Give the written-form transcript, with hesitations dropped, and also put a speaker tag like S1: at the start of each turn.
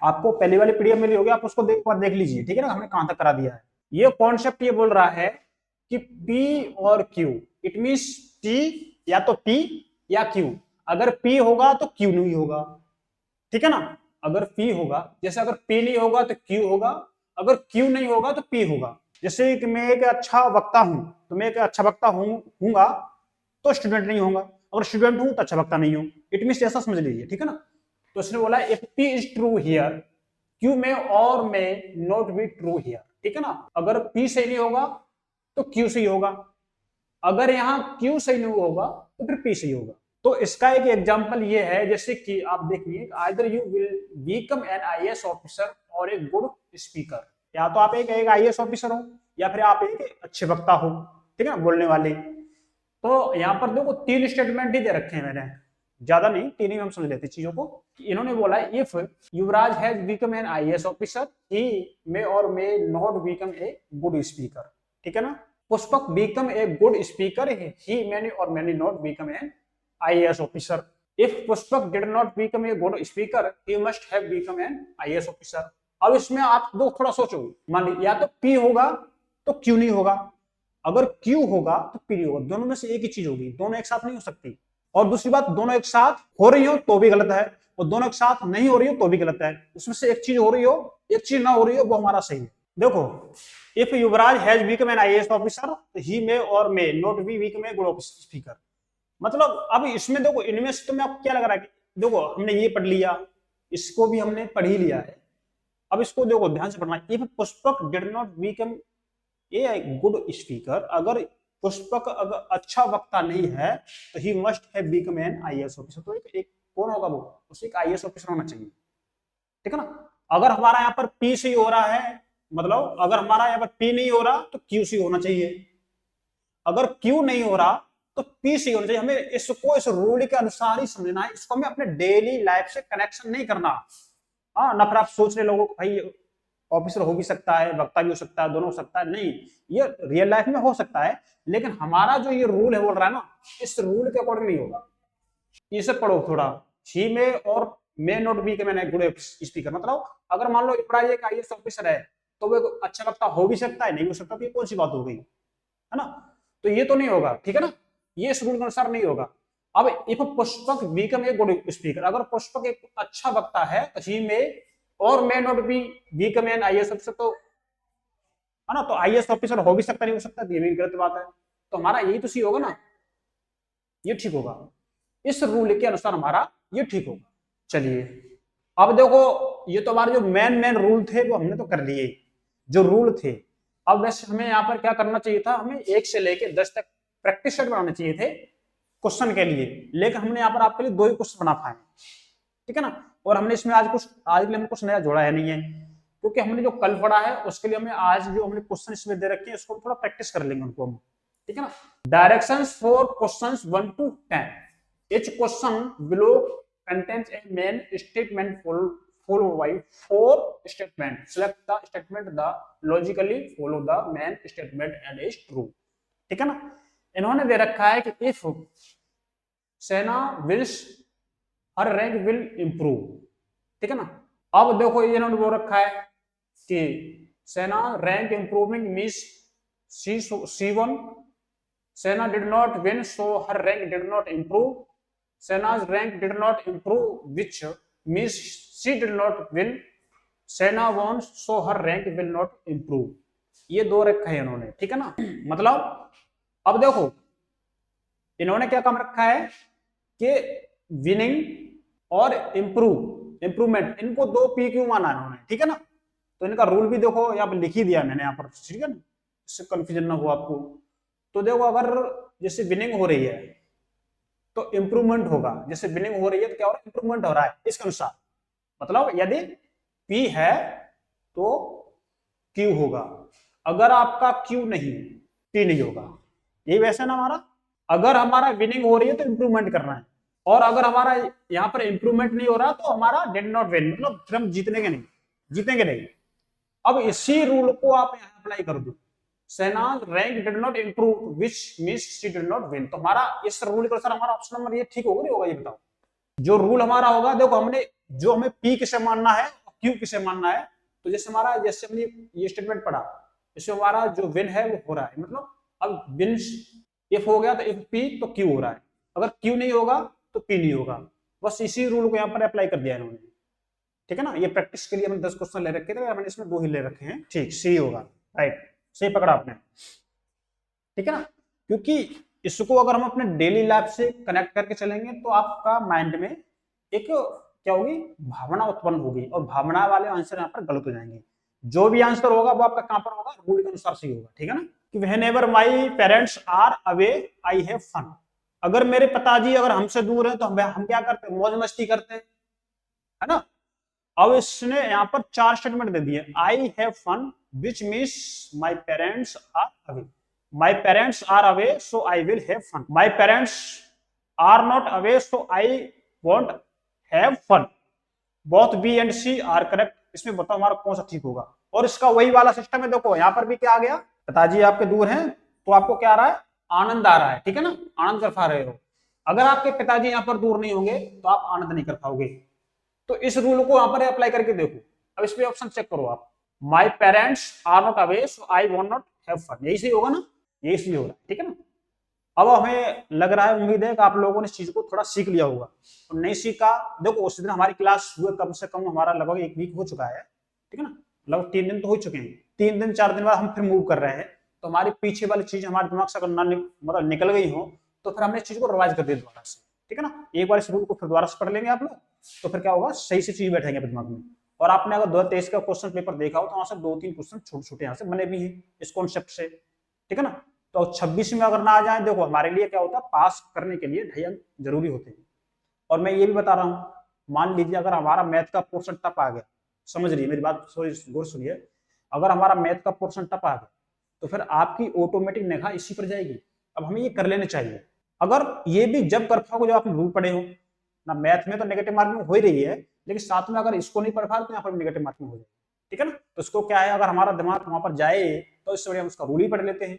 S1: आपको पहली वाली पीडीएफ मिली होगी, आप उसको एक बार देख लीजिए, ठीक है ना, हमने कहां तक करा दिया है। ये कॉन्सेप्ट ये बोल रहा है कि P और Q, इट मींस T या तो P या Q, अगर P होगा तो Q नहीं होगा, ठीक है ना। अगर P होगा, जैसे अगर P नहीं होगा तो Q होगा, अगर Q नहीं होगा तो P होगा। जैसे कि मैं एक अच्छा वक्ता हूं, तो मैं एक अच्छा वक्ता हूंगा तो स्टूडेंट नहीं होगा, अगर स्टूडेंट हूं तो अच्छा वक्ता नहीं हूं। इट मींस ऐसा समझ लीजिए, ठीक है ना। तो उसने बोला if P is true here, Q में और में नॉट बी ट्रू हियर, ठीक है ना। अगर P सही नहीं होगा तो Q सही होगा, अगर यहाँ Q सही नहीं होगा तो फिर P सही होगा। तो इसका एक एग्जांपल ये है, जैसे कि आप देखिए, either you will become an IAS officer और ए गुड स्पीकर, या तो आप एक आईएएस ऑफिसर हो या फिर आप एक अच्छे वक्ता हो, ठीक है ना, बोलने वाले। तो यहाँ पर देखो तीन स्टेटमेंट ही दे रखे हैं मैंने, ज्यादा नहीं, तीन ही हम समझ लेते चीजों को। इन्होंने बोला if Yuvraj has become an IAS officer he may और may not become a good speaker, ठीक है ना। Pushpak become a good speaker, he many or many not become an IAS officer. If Pushpak did not become a good speaker, he must have become an IAS officer. अब इसमें आप दो थोड़ा सोचो, मान लीजिए या तो P होगा तो Q नहीं होगा, अगर Q होगा तो P नहीं होगा, दोनों में से एक ही चीज होगी, दोनों एक साथ नहीं हो सकती। और दूसरी बात, दोनों एक साथ हो रही हो तो भी गलत है, और दोनों एक साथ नहीं हो रही हो तो भी गलत है। उसमें से एक चीज हो रही हो, एक चीज ना हो रही हो, वो हमारा सही है। देखो, if Yuvraj has become an IAS officer, he may और may not be become a good speaker. मतलब अब इसमें देखो, इनमें से तुम्हें आपको क्या लग रहा है कि देखो हमने ये पढ़ लिया, इसको भी हमने पढ़ ही लिया है, अब इसको देखो ध्यान से पढ़ना। If Pushpak did not become a good speaker, अगर पुष्पक अगर अच्छा वक्ता नहीं है तो ही must have become an IAS officer. तो एक कौन होगा वो, उसे एक आईएएस ऑफिसर होना चाहिए, ठीक है ना। अगर हमारा यहाँ पर P सही हो रहा है, मतलब अगर हमारा यहाँ पर P नहीं हो रहा तो Q सही होना चाहिए, अगर Q नहीं हो रहा तो P सही होना चाहिए। हमें इसको इस रूल के अनुसार ही समझना है, इसको हमें अपने डेली लाइफ से कनेक्शन नहीं करना। हाँ ना, फिर आप सोच रहे लोगों को भाई ऑफिसर हो भी सकता है, वक्ता भी हो सकता है, दोनों हो सकता है, नहीं, ये रियल लाइफ में हो सकता है, लेकिन हमारा जो ये रूल है बोल रहा है ना, इस रूल के अकॉर्डिंग नहीं होगा। इसे पढ़ो थोड़ा, ही में और मे नॉट बी के मैंने गुड स्पीकर, मतलब अगर मान लो इब्राहिम एक आईएएस ऑफिसर है तो वो अच्छा वक्ता हो भी सकता है, नहीं हो सकता, तो ये कौन सी बात हो गई, है ना। तो ये तो नहीं होगा, ठीक है ना, ये इस रूल के अनुसार नहीं होगा। अब if Pushpak become a good speaker, अगर पुष्पक एक अच्छा वक्ता है तो ही में और may not be become an IAS officer, तो है ना, तो आईएएस ऑफिसर हो भी सकता, नहीं हो सकता, ये भी गलत बात है। तो हमारा यही तो सी होगा ना, ये ठीक होगा, इस रूल के अनुसार हमारा ये ठीक होगा। चलिए अब देखो, ये तो हमारे जो मेन रूल थे वो हमने तो कर लिए, जो रूल थे। अब वैसे हमें यहाँ पर क्या करना चाहिए था, हमें 1 से लेके 10 तक प्रैक्टिस सेट बनाने चाहिए थे क्वेश्चन के लिए, लेकिन हमने यहाँ पर आपके लिए 2 ही क्वेश्चन बना पाए, ठीक है ना। और हमने इसमें आज के लिए हमने कुछ नया जोड़ा है नहीं है, क्योंकि हमने जो कल पढ़ा है उसके लिए हमें आज जो हमने क्वेश्चन इसमें दे रखे हैं उसको थोड़ा प्रैक्टिस कर लेंगे उनको हम, ठीक है ना। Directions for questions 1 to 10, each question below contains a main statement followed by 4 statements. Select the statement the logically follow the main statement and is true, ठीक है ना। इन्होंने दे रखा है कि if Sena wins her rank will improve, ठीक है ना। अब देखो ये इन्होंने वो रखा है कि सेना rank improving means C1, Sena did not win so her rank did not improve, Sena's rank did not improve which means she did not win, सेना won so her rank will not improve। ये 2 रखा है इन्होंने, ठीक है ना। मतलब अब देखो इन्होंने क्या काम रखा है कि विनिंग और इंप्रूवमेंट, इनको 2 PQ माना इन्होंने, ठीक है ना। तो इनका रूल भी देखो यहाँ पर लिख ही दिया मैंने यहाँ पर, ठीक है ना, इससे कंफ्यूजन ना हो आपको। तो देखो अगर जैसे विनिंग हो रही है तो इंप्रूवमेंट होगा, जैसे विनिंग हो रही है तो क्या हो रहा है, इंप्रूवमेंट हो रहा है इसके अनुसार। मतलब यदि P है तो Q होगा, अगर आपका Q नहीं P नहीं होगा, यही वैसे ना हमारा, अगर हमारा विनिंग हो रही है तो इंप्रूवमेंट करना है, और अगर हमारा यहाँ पर इंप्रूवमेंट नहीं हो रहा तो हमारा डिड नॉट विन, मतलब फिर हम जीतेंगे नहीं। अब इसी रूल को आप यहाँ अप्लाई कर दो, Shahnaz rank did not improve which means she did not win. तो हमारा इस रूल के अनुसार हमारा ऑप्शन नंबर ये ठीक होगा नहीं होगा, ये बताओ। जो रूल हमारा होगा, देखो हमने जो हमें पी किसे मानना है और क्यू किसे मानना है, तो जैसे हमारा जैसे हमने ये स्टेटमेंट पढ़ा, इसमें हमारा जो विन है वो हो रहा है, मतलब अब विन इफ हो गया तो इफ पी तो क्यू हो रहा है, अगर क्यू नहीं होगा तो पी नहीं होगा। बस इसी रूल को यहाँ पर अप्लाई कर दिया इन्होंने, ठीक है ना। ये प्रैक्टिस के लिए हमने 10 क्वेश्चन ले रखे थे, मैंने इसमें 2 ही ले रखे हैं, ठीक, सी होगा, राइट, सही पकड़ा आपने, ठीक है ना। क्योंकि इसको अगर हम अपने डेली लाइफ से कनेक्ट करके चलेंगे तो आपका माइंड में एक क्या होगी, भावना उत्पन्न होगी, और भावना वाले आंसर यहाँ पर गलत हो जाएंगे। जो भी आंसर होगा वो आपका कहां पर होगा, रूल के अनुसार सही होगा, ठीक है ना। कि whenever my parents are away I have fun. अगर मेरे पिताजी अगर हमसे दूर है तो हम क्या करते हैं, मौज मस्ती करते हैं, है ना। अब इसने यहाँ पर 4 स्टेटमेंट दे दिए, I have fun which means my parents are away, my parents are away so I will have fun, my parents are not away so I won't have fun, both B and C are correct. इसमें बताओ हमारा कौन सा ठीक होगा। और इसका वही वाला सिस्टम है, देखो यहाँ पर भी क्या आ गया, पिताजी आपके दूर हैं तो आपको क्या आ रहा है, आनंद आ रहा है, ठीक है ना, आनंद कर पा रहे हो। अगर आपके पिताजी यहाँ पर दूर नहीं होंगे तो आप आनंद नहीं कर पाओगे। तो इस रूल को यहाँ पर अप्लाई करके देखो। अब इस पे ऑप्शन चेक करो आप, my parents are not away so I won't not have fun, यही सही होगा ना, यही सही हो रहा है, ठीक है ना। अब हमें लग रहा है, उम्मीद है कि आप लोगों ने इस चीज को थोड़ा सीख लिया होगा, और नहीं सीखा, देखो उस दिन हमारी क्लास हुए कम से कम हमारा लगभग 1 वीक हो चुका है, ठीक है ना, लगभग 3 दिन तो हो चुके हैं, 3 दिन 4 दिन बाद हम फिर मूव कर रहे हैं। तो हमारी पीछे वाली चीज हमारे दिमाग से अगर ना मतलब निकल गई हो तो फिर हमने इस चीज को रिवाइज कर दिया दोबारा से, ठीक है ना। एक बार इस रूल को फिर दोबारा से पढ़ लेंगे आप लोग, तो फिर क्या होगा, सही से चीज बैठेंगे दिमाग में। और आपने अगर 2023 का क्वेश्चन पेपर देखा हो तो वहां से 2-3 क्वेश्चन छोटे छोटे यहाँ से बने भी हैं इस कॉन्सेप्ट से, ठीक है ना। तो 26 में अगर ना आ जाए, देखो हमारे लिए क्या होता है, पास करने के लिए 2.5 अंक जरूरी होते हैं। और मैं ये भी बता रहा हूँ, मान लीजिए अगर हमारा मैथ का पोर्शन टफ आ गया, समझ रही मेरी बात, सॉरी गौर सुनिए, अगर हमारा मैथ का पोर्शन टफ आ गया तो फिर आपकी ऑटोमेटिक निगाह इसी पर जाएगी। अब हमें ये कर लेने चाहिए, अगर ये भी जब कर पाओगे जब आप रूल पढ़े हो ना, मैथ में तो नेगेटिव मार्किंग हो ही रही है, लेकिन साथ में अगर इसको नहीं पढ़ पाए तो यहाँ पर नेगेटिव मार्किंग हो जाए, ठीक है ना। तो इसको क्या है, अगर हमारा दिमाग वहां पर जाए तो इससे बढ़िया हम उसका रूल ही पढ़ लेते हैं,